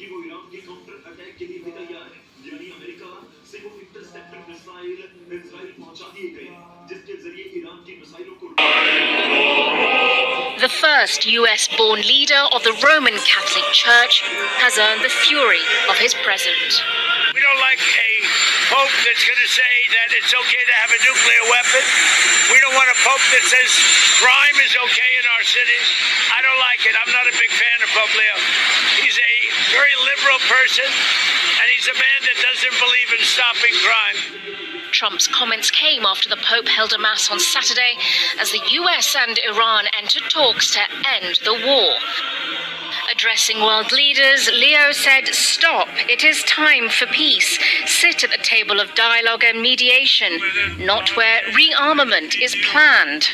कि वो ईरान के काउंटर अटैक के लिए भी तैयार है, यानी अमेरिका से वो इंटरसेप्टर मिसाइल इजराइल पहुंचा दिए गए, जिसके जरिए ईरान की मिसाइलों को The first US-born leader of the Roman Catholic Church has earned the fury of his president. We don't like a pope that's going to say that it's okay to have a nuclear weapon. We don't want a pope that says crime is okay in our cities. I don't like it. I'm not a big fan of Pope Leo. He's a very liberal person, and he's a man that doesn't believe in stopping crime. Trump's comments came after the Pope held a mass on Saturday as the US and Iran entered talks to end the war. Addressing world leaders, Leo said, "Stop. It is time for peace. Sit at the table of dialogue and mediation, not where rearmament is planned."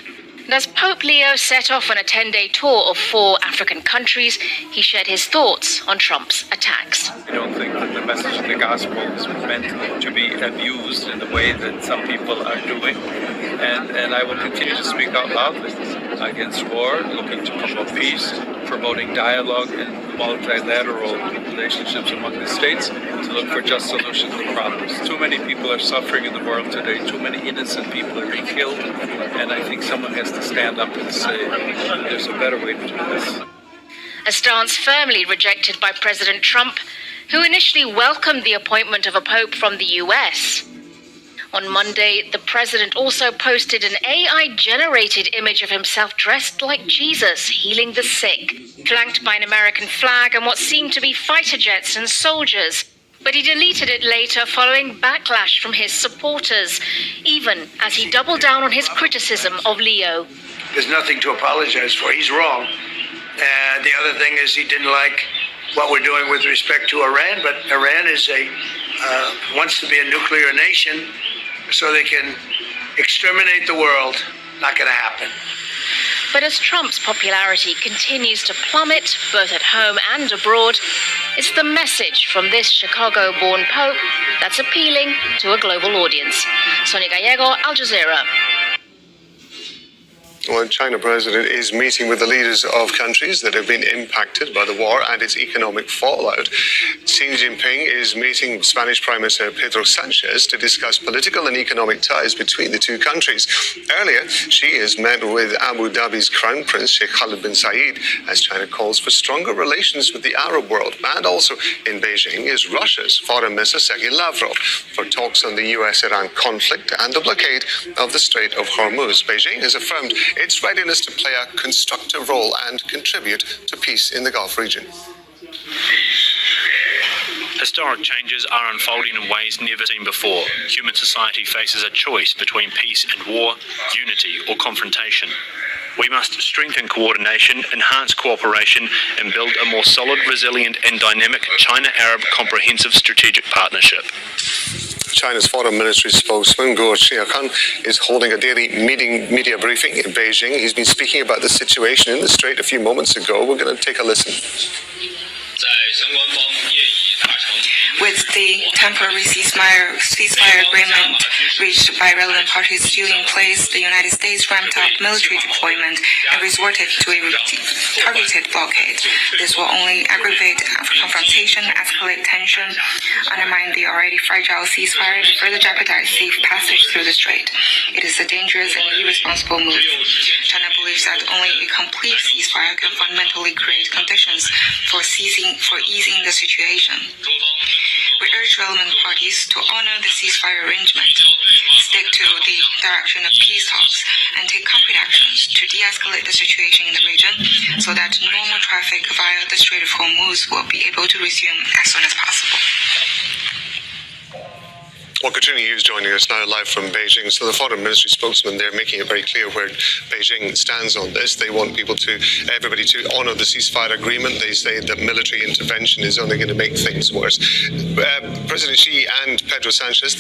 And as Pope Leo set off on a 10-day tour of 4 African countries, he shared his thoughts on Trump's attacks. I don't think that the message of the gospel is meant to be abused in the way that some people are doing. And I will continue to speak out loudly against war, looking to promote peace, promoting dialogue and multilateral relationships among the states to look for just solutions to problems. Too many people are suffering in the world today. Too many innocent people are being killed. And I think someone has to stand up and say there's a better way to do this. A stance firmly rejected by President Trump, who initially welcomed the appointment of a pope from the US. On Monday, the president also posted an AI-generated image of himself dressed like Jesus, healing the sick, flanked by an American flag and what seemed to be fighter jets and soldiers. But he deleted it later following backlash from his supporters, even as he doubled down on his criticism of Leo. There's nothing to apologize for. He's wrong. The other thing is he didn't like what we're doing with respect to Iran, but Iran is wants to be a nuclear nation so they can exterminate the world. Not going to happen. But as Trump's popularity continues to plummet, both at home and abroad, it's the message from this Chicago-born Pope that's appealing to a global audience. Sonia Gallego, Al Jazeera. Well, China president is meeting with the leaders of countries that have been impacted by the war and its economic fallout. Xi Jinping is meeting Spanish Prime Minister Pedro Sanchez to discuss political and economic ties between the two countries. Earlier, Xi has met with Abu Dhabi's Crown Prince Sheikh Khalid bin Zayed as China calls for stronger relations with the Arab world. And also in Beijing is Russia's Foreign Minister Sergei Lavrov for talks on the US-Iran conflict and the blockade of the Strait of Hormuz. Beijing has affirmed its readiness to play a constructive role and contribute to peace in the Gulf region. Historic changes are unfolding in ways never seen before. Human society faces a choice between peace and war, unity or confrontation. We must strengthen coordination, enhance cooperation, and build a more solid, resilient and dynamic China-Arab comprehensive strategic partnership. China's foreign ministry spokesman Guo Xiaokan is holding a daily media briefing in Beijing. He's been speaking about the situation in the strait a few moments ago. We're going to take a listen. With the temporary ceasefire agreement reached by relevant parties still in place, the United States ramped up military deployment and resorted to a targeted blockade. This will only aggravate confrontation, escalate tension, undermine the already fragile ceasefire, and further jeopardize safe passage through the strait. It is a dangerous and irresponsible move. China believes that only a complete ceasefire can fundamentally create conditions for easing the situation. We urge relevant parties to honor the ceasefire arrangement, stick to the direction of peace talks, and take concrete actions to de-escalate the situation in the region so that normal traffic via the Strait of Hormuz will be able to resume as soon as possible. Well, Katrina Hughes joining us now live from Beijing. So the foreign ministry spokesman there making it very clear where Beijing stands on this. They want everybody to honour the ceasefire agreement. They say that military intervention is only going to make things worse. President Xi and Pedro Sanchez,